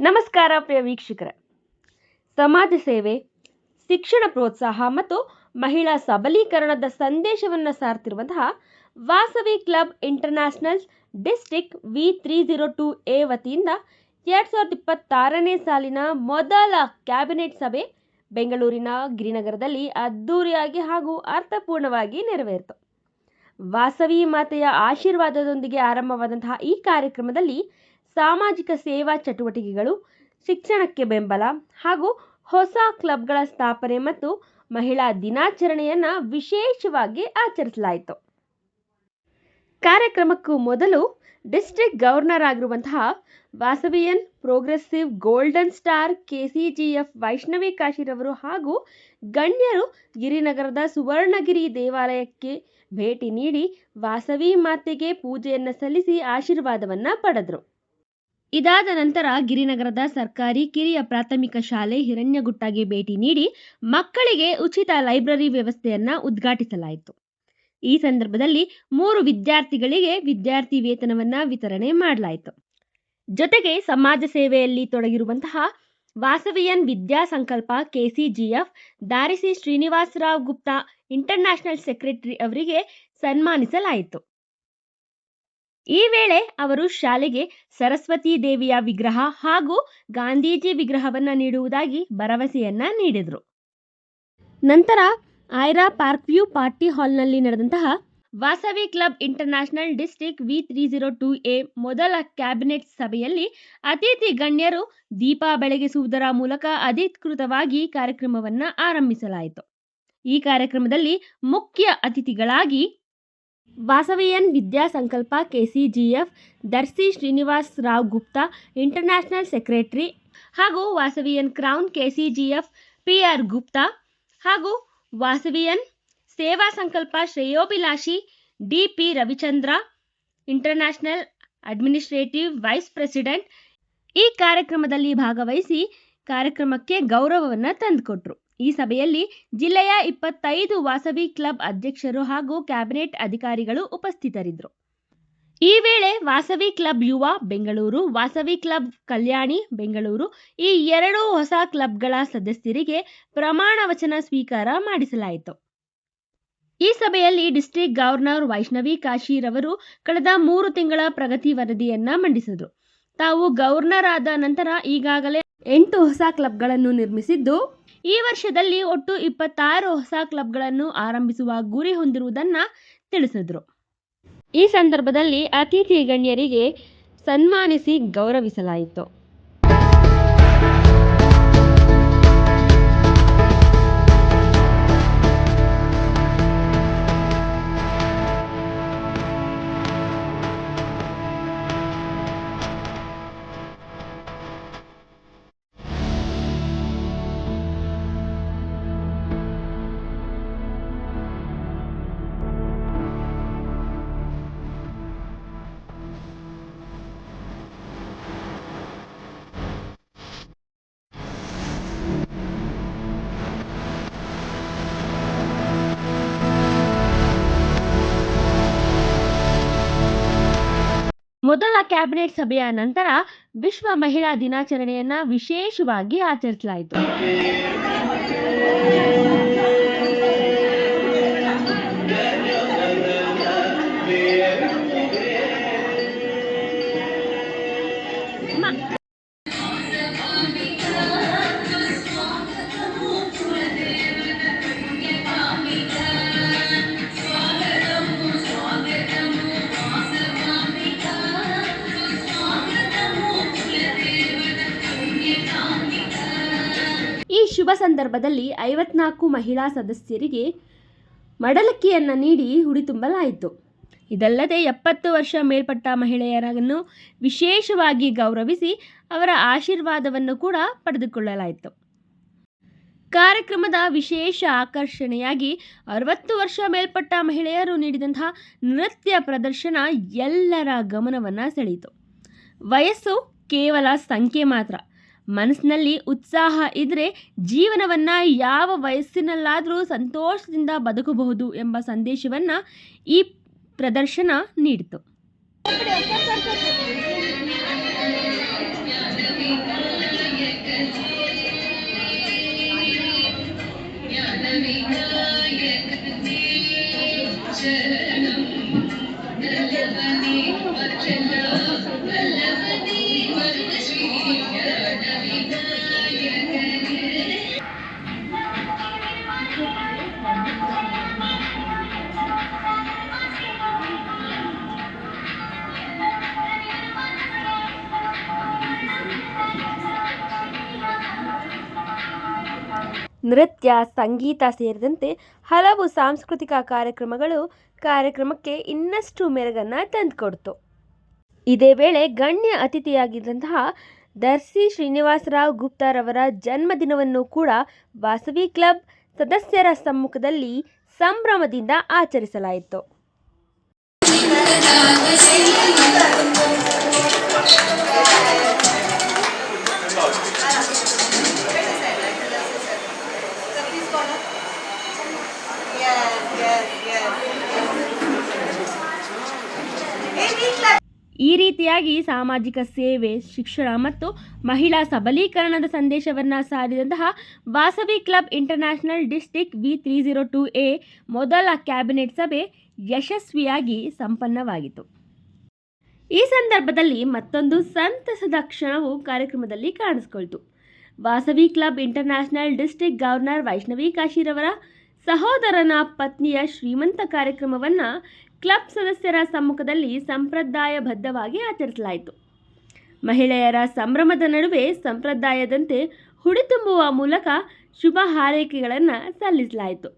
ನಮಸ್ಕಾರ ಪ್ರಿಯ ವೀಕ್ಷಕರೇ. ಸಮಾಜ ಸೇವೆ, ಶಿಕ್ಷಣ ಪ್ರೋತ್ಸಾಹ ಮತ್ತು ಮಹಿಳಾ ಸಬಲೀಕರಣದ ಸಂದೇಶವನ್ನು ಸಾರ್ತಿರುವಂತಹ Vasavi club international district V302A ವತಿಯಿಂದ 2026ನೇ ಸಾಲಿನ ಮೊದಲ ಕ್ಯಾಬಿನೆಟ್ ಸಭೆ ಬೆಂಗಳೂರಿನ ಗಿರಿನಗರದಲ್ಲಿ ಅದ್ದೂರಿಯಾಗಿ ಹಾಗೂ ಅರ್ಥಪೂರ್ಣವಾಗಿ ನೆರವೇರಿತು. ವಾಸವಿ ಮಾತೆಯ ಆಶೀರ್ವಾದದೊಂದಿಗೆ ಆರಂಭವಾದಂತಹ ಈ ಕಾರ್ಯಕ್ರಮದಲ್ಲಿ ಸಾಮಾಜಿಕ ಸೇವಾ ಚಟುವಟಿಕೆಗಳು, ಶಿಕ್ಷಣಕ್ಕೆ ಬೆಂಬಲ ಹಾಗೂ ಹೊಸ ಕ್ಲಬ್ಗಳ ಸ್ಥಾಪನೆ ಮತ್ತು ಮಹಿಳಾ ದಿನಾಚರಣೆಯನ್ನು ವಿಶೇಷವಾಗಿ ಆಚರಿಸಲಾಯಿತು. ಕಾರ್ಯಕ್ರಮಕ್ಕೂ ಮೊದಲು ಡಿಸ್ಟ್ರಿಕ್ಟ್ ಗವರ್ನರ್ ಆಗಿರುವಂತಹ Vasavian progressive golden star KCGF Vaishnavi ಕಾಶಿರವರು ಹಾಗೂ ಗಣ್ಯರು ಗಿರಿನಗರದ ಸುವರ್ಣಗಿರಿ ದೇವಾಲಯಕ್ಕೆ ಭೇಟಿ ನೀಡಿ ವಾಸವಿ ಮಾತೆಗೆ ಪೂಜೆಯನ್ನು ಸಲ್ಲಿಸಿ ಆಶೀರ್ವಾದವನ್ನು ಪಡೆದರು. ಇದಾದ ನಂತರ ಗಿರಿನಗರದ ಸರ್ಕಾರಿ ಕಿರಿಯ ಪ್ರಾಥಮಿಕ ಶಾಲೆ ಹಿರಣ್ಯಗುಟ್ಟಗೆ ಭೇಟಿ ನೀಡಿ ಮಕ್ಕಳಿಗೆ ಉಚಿತ ಲೈಬ್ರರಿ ವ್ಯವಸ್ಥೆಯನ್ನು ಉದ್ಘಾಟಿಸಲಾಯಿತು. ಈ ಸಂದರ್ಭದಲ್ಲಿ 3 ವಿದ್ಯಾರ್ಥಿಗಳಿಗೆ ವಿದ್ಯಾರ್ಥಿ ವೇತನವನ್ನು ವಿತರಣೆ ಮಾಡಲಾಯಿತು. ಜೊತೆಗೆ ಸಮಾಜ ಸೇವೆಯಲ್ಲಿ ತೊಡಗಿರುವಂತಹ ವಾಸವಿಯನ್ Vidya Sankalpa KCGF Darsi Srinivasarao Gupta international secretary ಅವರಿಗೆ ಸನ್ಮಾನಿಸಲಾಯಿತು. ಈ ವೇಳೆ ಅವರು ಶಾಲೆಗೆ ಸರಸ್ವತಿ ದೇವಿಯ ವಿಗ್ರಹ ಹಾಗೂ ಗಾಂಧೀಜಿ ವಿಗ್ರಹವನ್ನು ನೀಡುವುದಾಗಿ ಭರವಸೆಯನ್ನ ನೀಡಿದರು. ನಂತರ ಐರಾ ಪಾರ್ಕ್ವ್ಯೂ ಪಾರ್ಟಿ ಹಾಲ್ನಲ್ಲಿ ನಡೆದಂತಹ Vasavi club international district V302A ಮೊದಲ ಕ್ಯಾಬಿನೆಟ್ ಸಭೆಯಲ್ಲಿ ಅತಿಥಿ ಗಣ್ಯರು ದೀಪ ಬೆಳಗಿಸುವುದರ ಮೂಲಕ ಅಧಿಕೃತವಾಗಿ ಕಾರ್ಯಕ್ರಮವನ್ನು ಆರಂಭಿಸಲಾಯಿತು. ಈ ಕಾರ್ಯಕ್ರಮದಲ್ಲಿ ಮುಖ್ಯ ಅತಿಥಿಗಳಾಗಿ ವಾಸವಿಯನ್ Vidya Sankalpa KCGF Darsi Srinivasarao Gupta international secretary ಹಾಗೂ Vasavian crown KCGF PR Gupta ಹಾಗೂ ವಾಸವಿಯನ್ ಸೇವಾ ಸಂಕಲ್ಪ ಶ್ರೇಯೋಭಿಲಾಷಿ DP Ravichandra international administrative vice president ಈ ಕಾರ್ಯಕ್ರಮದಲ್ಲಿ ಭಾಗವಹಿಸಿ ಕಾರ್ಯಕ್ರಮಕ್ಕೆ ಗೌರವವನ್ನು ತಂದುಕೊಟ್ರು. ಈ ಸಭೆಯಲ್ಲಿ ಜಿಲ್ಲೆಯ 25 ವಾಸವಿ ಕ್ಲಬ್ ಅಧ್ಯಕ್ಷರು ಹಾಗೂ ಕ್ಯಾಬಿನೆಟ್ ಅಧಿಕಾರಿಗಳು ಉಪಸ್ಥಿತರಿದ್ದರು. ಈ ವೇಳೆ ವಾಸವಿ ಕ್ಲಬ್ ಯುವ ಬೆಂಗಳೂರು, ವಾಸವಿ ಕ್ಲಬ್ ಕಲ್ಯಾಣಿ ಬೆಂಗಳೂರು ಈ 2 ಹೊಸ ಕ್ಲಬ್ಗಳ ಸದಸ್ಯರಿಗೆ ಪ್ರಮಾಣ ವಚನ ಸ್ವೀಕಾರ ಮಾಡಿಸಲಾಯಿತು. ಈ ಸಭೆಯಲ್ಲಿ ಡಿಸ್ಟ್ರಿಕ್ಟ್ ಗವರ್ನರ್ ವೈಷ್ಣವಿ ಕಾಶಿರವರು ಕಳೆದ 3 ತಿಂಗಳ ಪ್ರಗತಿ ವರದಿಯನ್ನ ಮಂಡಿಸಿದರು. ತಾವು ಗವರ್ನರ್ ಆದ ನಂತರ ಈಗಾಗಲೇ 8 ಹೊಸ ಕ್ಲಬ್ಗಳನ್ನು ನಿರ್ಮಿಸಿದ್ದು ಈ ವರ್ಷದಲ್ಲಿ ಒಟ್ಟು 26 ಹೊಸ ಕ್ಲಬ್ಗಳನ್ನು ಆರಂಭಿಸುವ ಗುರಿ ಹೊಂದಿರುವುದನ್ನು ತಿಳಿಸಿದರು. ಈ ಸಂದರ್ಭದಲ್ಲಿ ಅತಿಥಿ ಗಣ್ಯರಿಗೆ ಸನ್ಮಾನಿಸಿ ಗೌರವಿಸಲಾಯಿತು. ಮೊದಲ ಕ್ಯಾಬಿನೆಟ್ ಸಭೆಯ ನಂತರ ವಿಶ್ವ ಮಹಿಳಾ ದಿನಾಚರಣೆಯನ್ನು ವಿಶೇಷವಾಗಿ ಆಚರಿಸಲಾಯಿತು. ಈ ಶುಭ ಸಂದರ್ಭದಲ್ಲಿ 54 ಮಹಿಳಾ ಸದಸ್ಯರಿಗೆ ಮಡಲಕ್ಕಿಯನ್ನು ನೀಡಿ ಹುಡಿ ತುಂಬಲಾಯಿತು. ಇದಲ್ಲದೆ 70 ವರ್ಷ ಮೇಲ್ಪಟ್ಟ ಮಹಿಳೆಯರನ್ನು ವಿಶೇಷವಾಗಿ ಗೌರವಿಸಿ ಅವರ ಆಶೀರ್ವಾದವನ್ನು ಕೂಡ ಪಡೆದುಕೊಳ್ಳಲಾಯಿತು. ಕಾರ್ಯಕ್ರಮದ ವಿಶೇಷ ಆಕರ್ಷಣೆಯಾಗಿ 60 ವರ್ಷ ಮೇಲ್ಪಟ್ಟ ಮಹಿಳೆಯರು ನೀಡಿದಂತಹ ನೃತ್ಯ ಪ್ರದರ್ಶನ ಎಲ್ಲರ ಗಮನವನ್ನು ಸೆಳೆಯಿತು. ವಯಸ್ಸು ಕೇವಲ ಸಂಖ್ಯೆ ಮಾತ್ರ. ಮನಸ್ಸಿನಲ್ಲಿ ಉತ್ಸಾಹ ಇದ್ದರೆ ಜೀವನವನ್ನು ಯಾವ ವಯಸ್ಸಿನಲ್ಲಾದರೂ ಸಂತೋಷದಿಂದ ಬದುಕಬಹುದು ಎಂಬ ಸಂದೇಶವನ್ನು ಈ ಪ್ರದರ್ಶನ ನೀಡಿತು. ನೃತ್ಯ, ಸಂಗೀತ ಸೇರಿದಂತೆ ಹಲವು ಸಾಂಸ್ಕೃತಿಕ ಕಾರ್ಯಕ್ರಮಕ್ಕೆ ಇನ್ನಷ್ಟು ಮೆರುಗನ್ನು ತಂದುಕೊಡ್ತು. ಇದೇ ವೇಳೆ ಗಣ್ಯ ಅತಿಥಿಯಾಗಿದ್ದಂತಹ ದರ್ಶಿ ಶ್ರೀನಿವಾಸರಾವ್ ಗುಪ್ತಾರವರ ಜನ್ಮದಿನವನ್ನು ಕೂಡ ವಾಸವಿ ಕ್ಲಬ್ ಸದಸ್ಯರ ಸಮ್ಮುಖದಲ್ಲಿ ಸಂಭ್ರಮದಿಂದ ಆಚರಿಸಲಾಯಿತು. ಈ ರೀತಿಯಾಗಿ ಸಾಮಾಜಿಕ ಸೇವೆ, ಶಿಕ್ಷಣ ಮತ್ತು ಮಹಿಳಾ ಸಬಲೀಕರಣದ ಸಂದೇಶವನ್ನು ಸಾರಿದಂತಹ Vasavi club international district V302A ಮೊದಲ ಕ್ಯಾಬಿನೆಟ್ ಸಭೆ ಯಶಸ್ವಿಯಾಗಿ ಸಂಪನ್ನವಾಗಿತ್ತು. ಈ ಸಂದರ್ಭದಲ್ಲಿ ಮತ್ತೊಂದು ಸಂತಸದ ಕ್ಷಣವು ಕಾರ್ಯಕ್ರಮದಲ್ಲಿ ಕಾಣಿಸಿಕೊಳ್ತು. Vasavi club international district governor Vaishnavi ಕಾಶಿರವರ ಸಹೋದರನ ಪತ್ನಿಯ ಶ್ರೀಮಂತ ಕಾರ್ಯಕ್ರಮವನ್ನು ಕ್ಲಬ್ ಸದಸ್ಯರ ಸಮ್ಮುಖದಲ್ಲಿ ಸಂಪ್ರದಾಯಬದ್ಧವಾಗಿ ಆಚರಿಸಲಾಯಿತು. ಮಹಿಳೆಯರ ಸಂಭ್ರಮದ ನಡುವೆ ಸಂಪ್ರದಾಯದಂತೆ ಹುಡಿತುಂಬುವ ಮೂಲಕ ಶುಭ ಹಾರೈಕೆಗಳನ್ನು ಸಲ್ಲಿಸಲಾಯಿತು.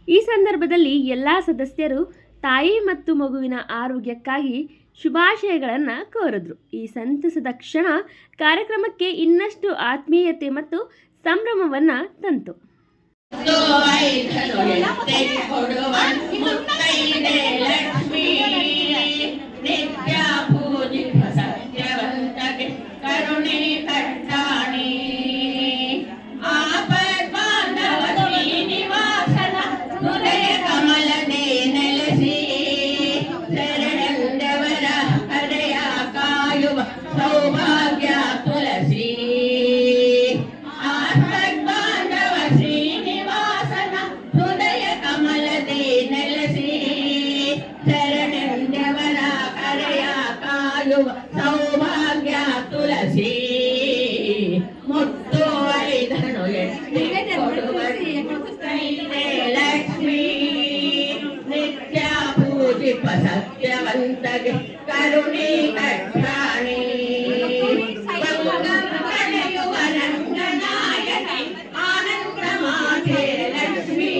ಈ ಸಂದರ್ಭದಲ್ಲಿ ಎಲ್ಲ ಸದಸ್ಯರು ತಾಯಿ ಮತ್ತು ಮಗುವಿನ ಆರೋಗ್ಯಕ್ಕಾಗಿ ಶುಭಾಶಯಗಳನ್ನು ಕೋರಿದ್ರು. ಈ ಸಂತಸದ ಕ್ಷಣ ಕಾರ್ಯಕ್ರಮಕ್ಕೆ ಇನ್ನಷ್ಟು ಆತ್ಮೀಯತೆ ಮತ್ತು ಸಂಭ್ರಮವನ್ನು ತಂತು. ಸೌಭಾಗ್ಯ ತುಳಸಿ ಮುತ್ತು ಐದನು ಲಕ್ಷ್ಮೀ ನಿತ್ಯ ಪೂಜಿಪ ಸತ್ಯವಂತಗೆ ಕರುಣಿ ಕಟ್ಟಾಣಿ ಕಳೆಯುವ ರಂಗನಾಯಕಿ ಆನಂದ ಮಾತೆ ಲಕ್ಷ್ಮೀ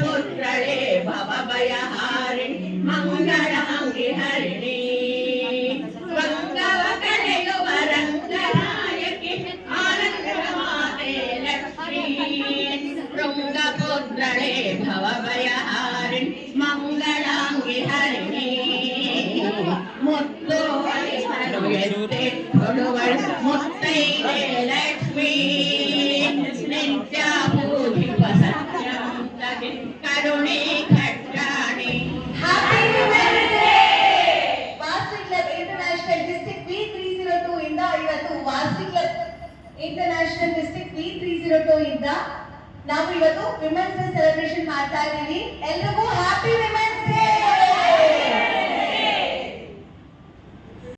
ಪುತ್ರಳೆ ಭವಭಯಹಾರಿ ಮಂಗಳಾಂಗಿ ಹರಿಣಿ ಪುತ್ರಳೆ ಭವಭಯಹಾರಿ ಮಂಗಳಾಂಗಿ ಹರಿಣಿ ಮುತ್ತು ಎತ್ತೆ ಕೊಡುವಳ ಮುತ್ತೈದೆ ಲಕ್ಷ್ಮೀ ನಿತ್ಯ ಪೂಜಿಪ ಸತ್ಯವಂತಗೆ ಕರುಣಿ ಕಟ್ಟಾಣಿ. Vasavi club international district V302 ಇಂದ ಇವತ್ತು Vasavi club international district V302 ಇಂದ ನಾವು ಇವತ್ತು ವಿಮೆನ್ಸ್ ಡೇ ಸೆಲೆಬ್ರೇಷನ್ ಮಾಡ್ತಾ ಇದ್ದೀವಿ. ಎಲ್ರಿಗೂ ಹ್ಯಾಪಿ ವಿಮೆನ್ಸ್ ಡೇ.